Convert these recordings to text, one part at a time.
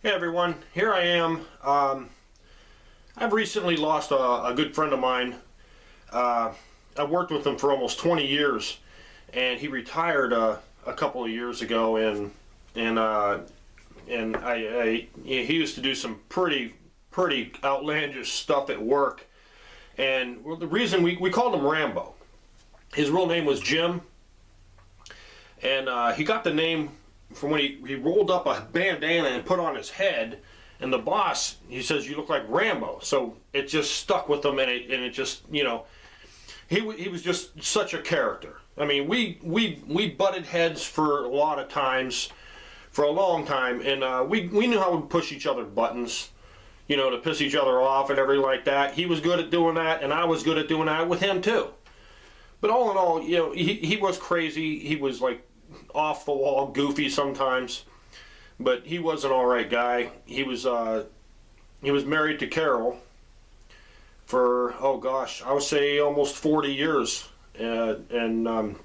Hey everyone, here I am. I've recently lost a good friend of mine. I've worked with him for almost 20 years, and he retired a couple of years ago. He used to do some pretty outlandish stuff at work. And the reason we called him Rambo. His real name was Jim, and he got the name from when he rolled up a bandana and put on his head, and the boss, he says, "You look like Rambo." So it just stuck with him, and it just, you know, he was just such a character. I mean, we butted heads for a lot of times, for a long time, and we knew how to push each other buttons, you know, to piss each other off and everything like that. He was good at doing that, and I was good at doing that with him too. But all in all, you know, he was crazy. He was like off the wall, goofy sometimes, but he was an all right guy. He was married to Carol for, oh gosh, I would say almost 40 years, and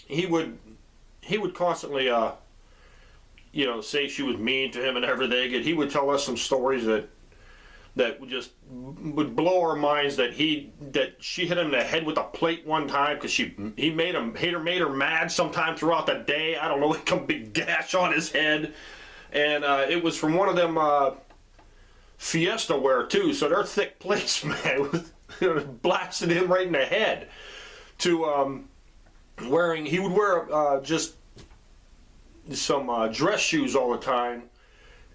he would constantly you know, say she was mean to him and everything, and he would tell us some stories that would blow our minds, that she hit him in the head with a plate one time because he made her mad sometime throughout the day. I don't know, like a big gash on his head, and it was from one of them Fiesta ware too, so they're thick plates, man, with blasted him right in the head. To he would wear just some dress shoes all the time,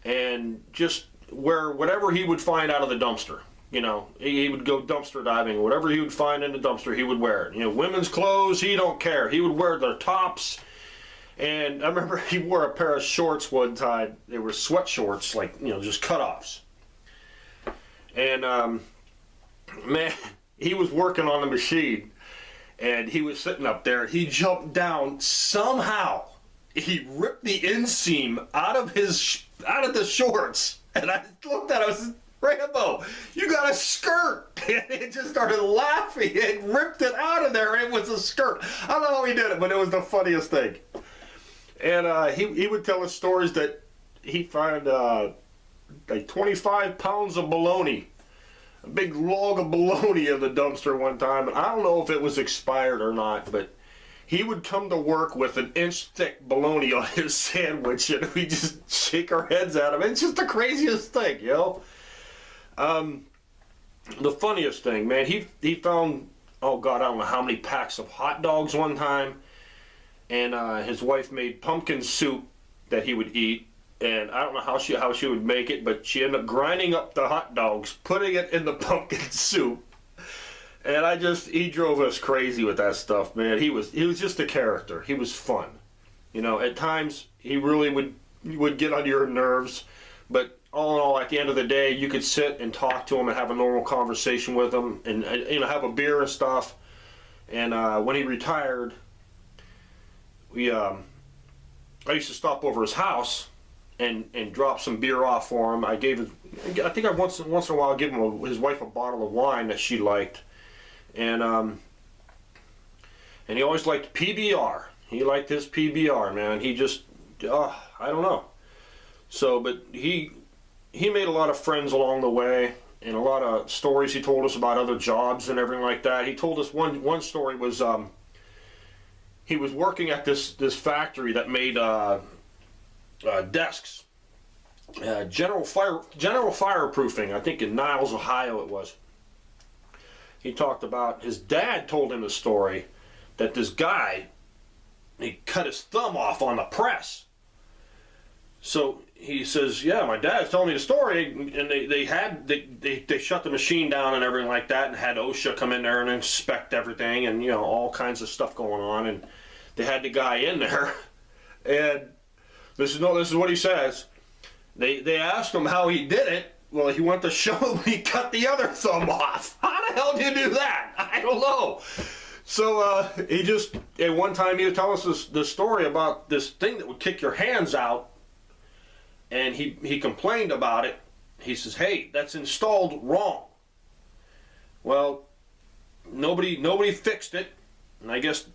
and just wear whatever he would find out of the dumpster. You know, he would go dumpster diving. Whatever he would find in the dumpster, he would wear it. You know, women's clothes, he don't care. He would wear their tops. And I remember he wore a pair of shorts one time. They were sweat shorts, like, you know, just cutoffs. And man, he was working on the machine, and he was sitting up there. He jumped down somehow. He ripped the inseam out of the shorts. And I looked at him, I was, "Rambo, you got a skirt." And he just started laughing and ripped it out of there. It was a skirt. I don't know how he did it, but it was the funniest thing. And he would tell us stories that he found like 25 pounds of bologna, a big log of bologna in the dumpster one time. And I don't know if it was expired or not, but he would come to work with an inch-thick bologna on his sandwich, and we just shake our heads at him. It's just the craziest thing, you know? The funniest thing, man, he found, oh God, I don't know how many packs of hot dogs one time, and his wife made pumpkin soup that he would eat, and I don't know how she would make it, but she ended up grinding up the hot dogs, putting it in the pumpkin soup. And he drove us crazy with that stuff, man. He was just a character. He was fun. You know, at times he really would get on your nerves, but all in all, at the end of the day, you could sit and talk to him and have a normal conversation with him, and you know, have a beer and stuff. And when he retired, I used to stop over his house and drop some beer off for him. I think I once in a while give him his wife a bottle of wine that she liked. And he always liked PBR. He liked his PBR, man. He just, I don't know. So, but he made a lot of friends along the way, and a lot of stories he told us about other jobs and everything like that. He told us one story was, he was working at this factory that made desks, general fireproofing. I think in Niles, Ohio, it was. He talked about his dad told him a story that this guy, he cut his thumb off on the press. So he says, "Yeah, my dad's telling me the story," and they shut the machine down and everything like that, and had OSHA come in there and inspect everything, and you know, all kinds of stuff going on, and they had the guy in there, and this is what he says. They asked him how he did it. Well, he went to show him he cut the other thumb off. How the hell do you do that? I don't know. So at one time he would tell us this story about this thing that would kick your hands out, and he complained about it. He says, "Hey, that's installed wrong." Well, nobody fixed it, and I guess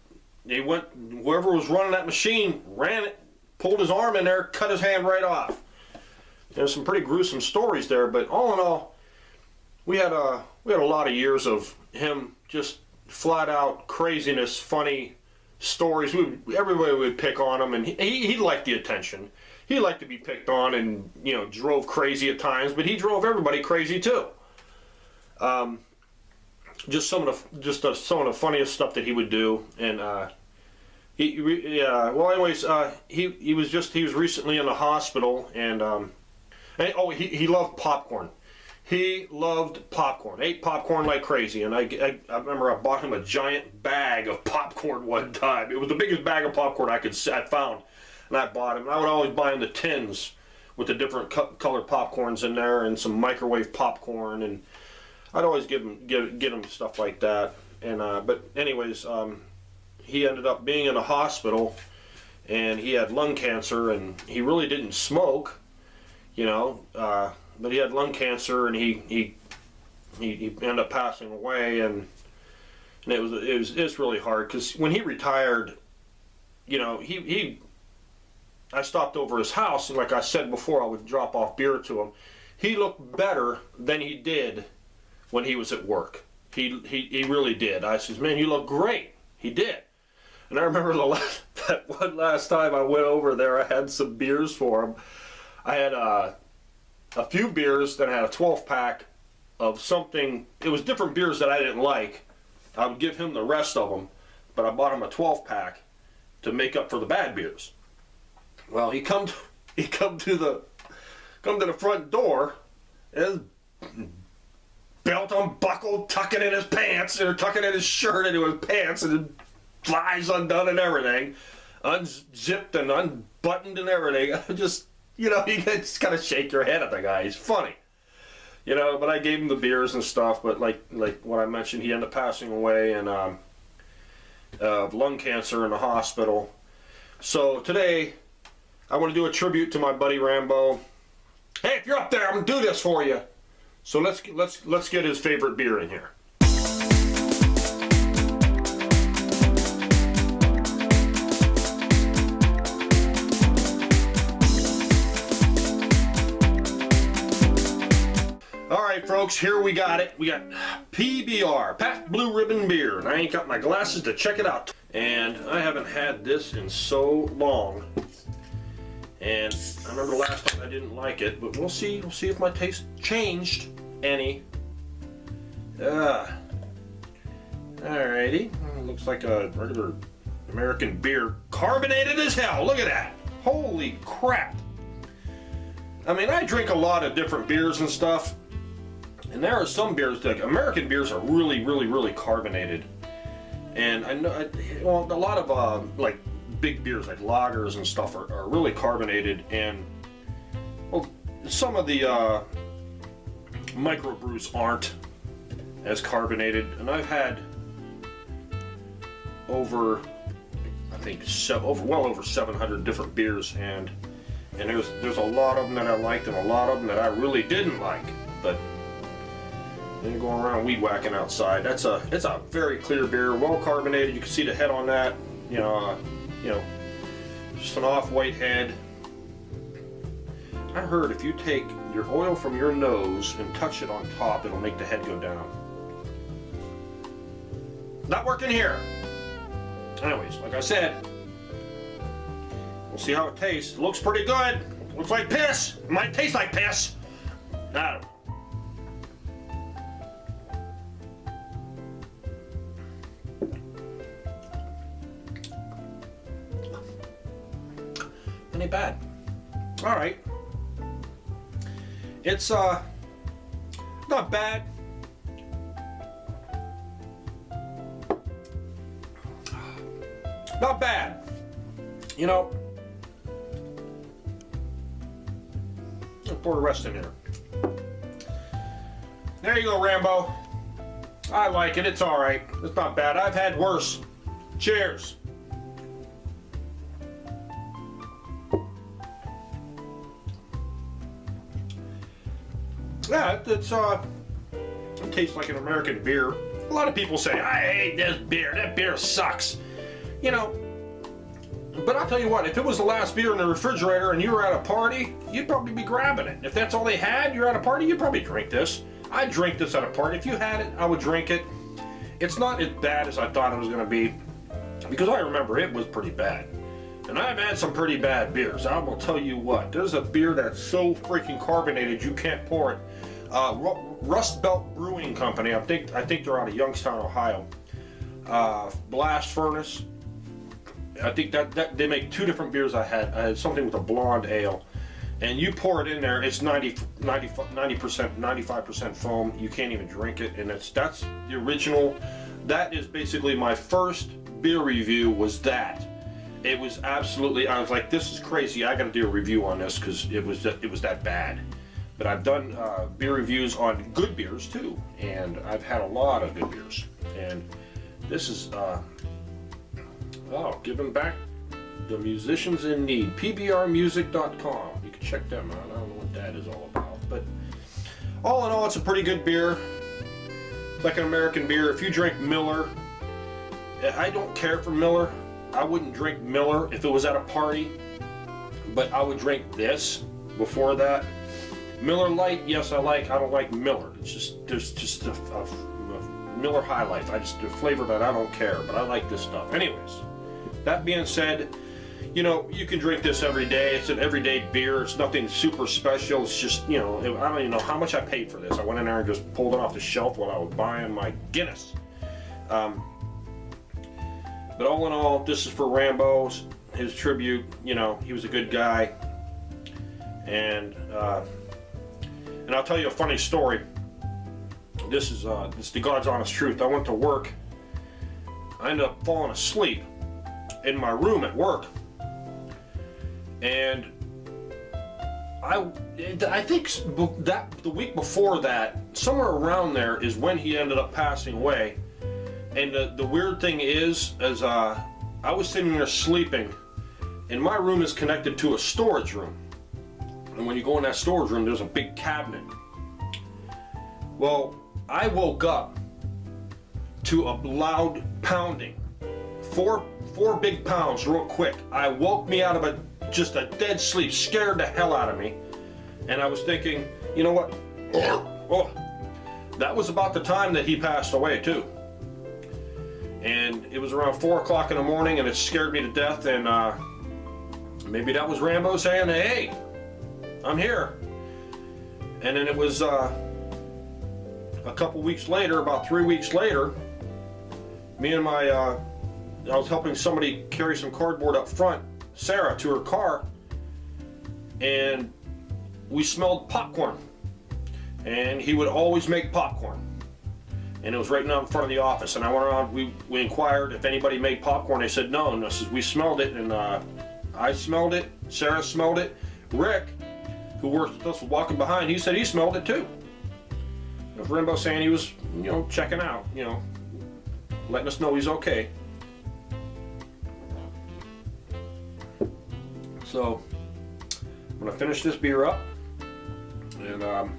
whoever was running that machine ran it, pulled his arm in there, cut his hand right off. There's some pretty gruesome stories there, but all in all, we had a lot of years of him just flat out craziness, funny stories. Everybody would pick on him, and he liked the attention. He liked to be picked on, and drove crazy at times, but he drove everybody crazy too. Just some of the funniest stuff that he would do, and he was recently in the hospital, and he loved popcorn. He loved popcorn, ate popcorn like crazy, and I remember I bought him a giant bag of popcorn one time. It was the biggest bag of popcorn I found, and I bought him. And I would always buy him the tins with the different colored popcorns in there, and some microwave popcorn, and I'd always get him stuff like that. And but anyways, he ended up being in a hospital, and he had lung cancer, and he really didn't smoke, but he had lung cancer, and he ended up passing away, and it was really hard, because when he retired, I stopped over his house, and like I said before, I would drop off beer to him. He looked better than he did when he was at work. He really did. I said, "Man, you look great." He did. And I remember that one last time I went over there, I had some beers for him. I had a few beers, then I had a 12-pack of something. It was different beers that I didn't like. I would give him the rest of them, but I bought him a 12-pack to make up for the bad beers. Well, he come to the front door, and his belt unbuckled, tucking in his pants, or tucking in his shirt into his pants, and his flies undone and everything, unzipped and unbuttoned and everything. You just kind of shake your head at the guy. He's funny, but I gave him the beers and stuff. But like what I mentioned, he ended up passing away, and of lung cancer in the hospital. So today, I want to do a tribute to my buddy Rambo. Hey, if you're up there, I'm gonna do this for you. So let's get his favorite beer in here. Alright folks, here we got it. We got PBR, Pabst Blue Ribbon Beer, and I ain't got my glasses to check it out. And I haven't had this in so long. And I remember the last time I didn't like it, but we'll see if my taste changed any. Alrighty, looks like a regular American beer, carbonated as hell. Look at that! Holy crap! I mean, I drink a lot of different beers and stuff, and there are some beers, like American beers, are really, really, really carbonated. And I know, a lot of like big beers, like lagers and stuff, are really carbonated, and well, some of the microbrews aren't as carbonated. And I've had well over 700 different beers, and there's a lot of them that I liked and a lot of them that I really didn't like. But then going around weed whacking outside, it's a very clear beer, well carbonated. You can see the head on that, just an off-white head. I heard if you take your oil from your nose and touch it on top, it'll make the head go down. Not working here. Anyways, like I said, we'll see how it tastes. It looks pretty good. Looks like piss. It might taste like piss. I don't know. Any bad. All right. It's not bad. Not bad. I'll pour the rest in here. There you go, Rambo. I like it. It's all right. It's not bad. I've had worse. Cheers. Yeah, it tastes like an American beer. A lot of people say, "I hate this beer. That beer sucks." But I'll tell you what, if it was the last beer in the refrigerator and you were at a party, you'd probably be grabbing it. If that's all they had, you're at a party, you'd probably drink this. I'd drink this at a party. If you had it, I would drink it. It's not as bad as I thought it was going to be, because I remember it was pretty bad. And I've had some pretty bad beers. I will tell you what, there's a beer that's so freaking carbonated you can't pour it. Rust Belt Brewing Company, I think they're out of Youngstown, Ohio. Blast Furnace. I think that they make two different beers. I had something with a blonde ale, and you pour it in there, it's 95% foam. You can't even drink it, and that's the original. That is basically my first beer review. Was that? It was absolutely. I was like, this is crazy. I got to do a review on this because it was that bad. But I've done beer reviews on good beers too, and I've had a lot of good beers. And this is giving back the musicians in need. PBRmusic.com. You can check them out. I don't know what that is all about, but all in all, it's a pretty good beer. It's like an American beer. If you drink Miller, I don't care for Miller. I wouldn't drink Miller if it was at a party, but I would drink this before that. Miller Lite, yes, I like. I don't like Miller. It's just there's just a Miller High Life. The flavor that I don't care, but I like this stuff. Anyways, that being said, you know, you can drink this every day. It's an everyday beer. It's nothing super special. It's just, you know, I don't even know how much I paid for this. I went in there and just pulled it off the shelf while I was buying my Guinness. But all in all, this is for Rambo's, his tribute. You know, he was a good guy. And I'll tell you a funny story. This is the God's honest truth. I went to work. I ended up falling asleep in my room at work. And I think that the week before that, somewhere around there, is when he ended up passing away. And the weird thing is I was sitting there sleeping, and my room is connected to a storage room. And when you go in that storage room, there's a big cabinet. Well, I woke up to a loud pounding. Four big pounds real quick. I woke me out of just a dead sleep, scared the hell out of me. And I was thinking, you know what? Oh, that was about the time that he passed away too. And it was around 4 o'clock in the morning, and it scared me to death. And maybe that was Rambo saying, hey, I'm here. And then it was a couple weeks later, about 3 weeks later, me and I was helping somebody carry some cardboard up front, Sarah, to her car, and we smelled popcorn. And he would always make popcorn. And it was right now in front of the office. And I went around, we inquired if anybody made popcorn. They said no. And I said, we smelled it, and I smelled it, Sarah smelled it, Rick, who worked with us, was walking behind, he said he smelled it too. It was Rambo saying he was, you know, checking out, you know, letting us know he's okay. So, I'm going to finish this beer up and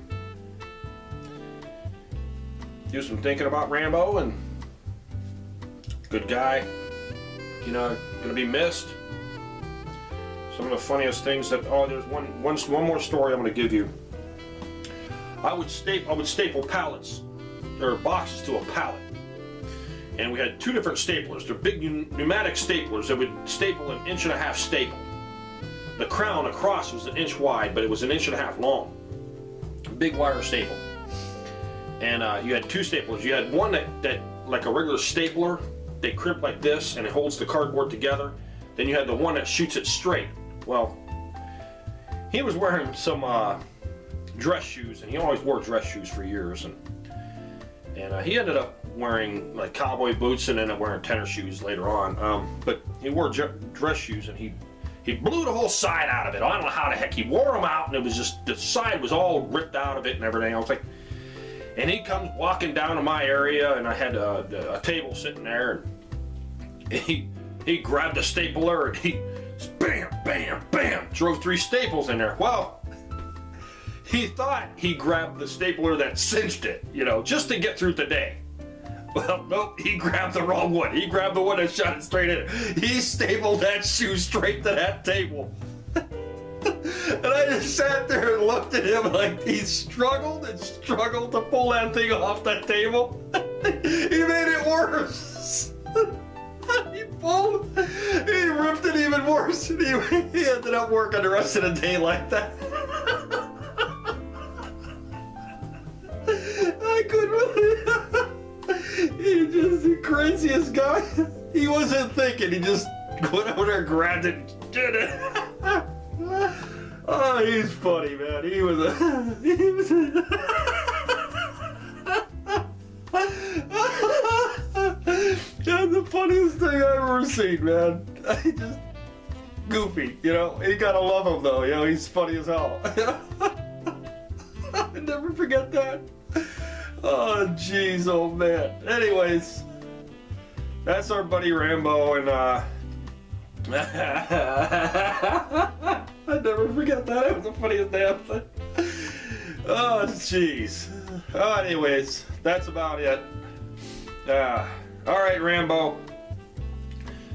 do some thinking about Rambo. And good guy, you know, going to be missed. Some of the funniest things that, there's one more story I'm going to give you. I would staple pallets, or boxes, to a pallet. And we had two different staplers. They're big pneumatic staplers that would staple an 1.5 inch staple. The crown across was 1 inch wide, but it was 1.5 inch long. Big wire staple. And you had two staplers. You had one that like a regular stapler, they crimp like this, and it holds the cardboard together. Then you had the one that shoots it straight. Well, he was wearing some dress shoes, and he always wore dress shoes for years. And he ended up wearing like cowboy boots and ended up wearing tennis shoes later on. But he wore dress shoes, and he blew the whole side out of it. I don't know how the heck he wore them out, and it was just, the side was all ripped out of it and everything. I was like, and he comes walking down to my area, and I had a table sitting there, and he grabbed a stapler, and he bam, bam, bam, drove 3 staples in there. Well, he thought he grabbed the stapler that cinched it, you know, just to get through the day. Well, nope, he grabbed the wrong one. He grabbed the one that shot it straight in. He stapled that shoe straight to that table. And I just sat there and looked at him like he struggled and struggled to pull that thing off that table. He made it worse. He ripped it even worse. And he ended up working the rest of the day like that. I couldn't really. He's just the craziest guy. He wasn't thinking. He just went over there, grabbed it, and did it. Oh, he's funny, man. He was That's the funniest thing I've ever seen, man. He just goofy, you know. You gotta love him, though. You know, he's funny as hell. I never forget that. Oh, jeez, oh man. Anyways, that's our buddy Rambo, and I never forget that. It was the funniest damn thing. Oh, jeez. Oh, anyways, that's about it. All right, Rambo.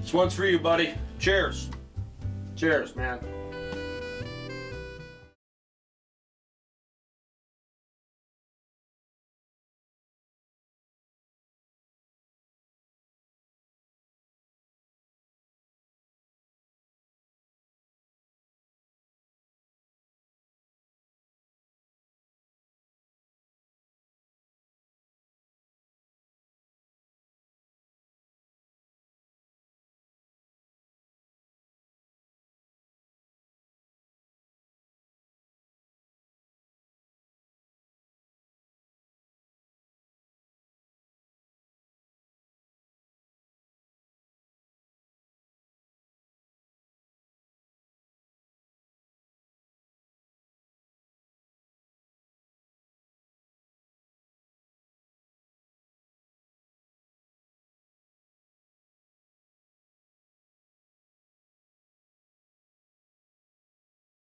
This one's for you, buddy. Cheers. Cheers, man.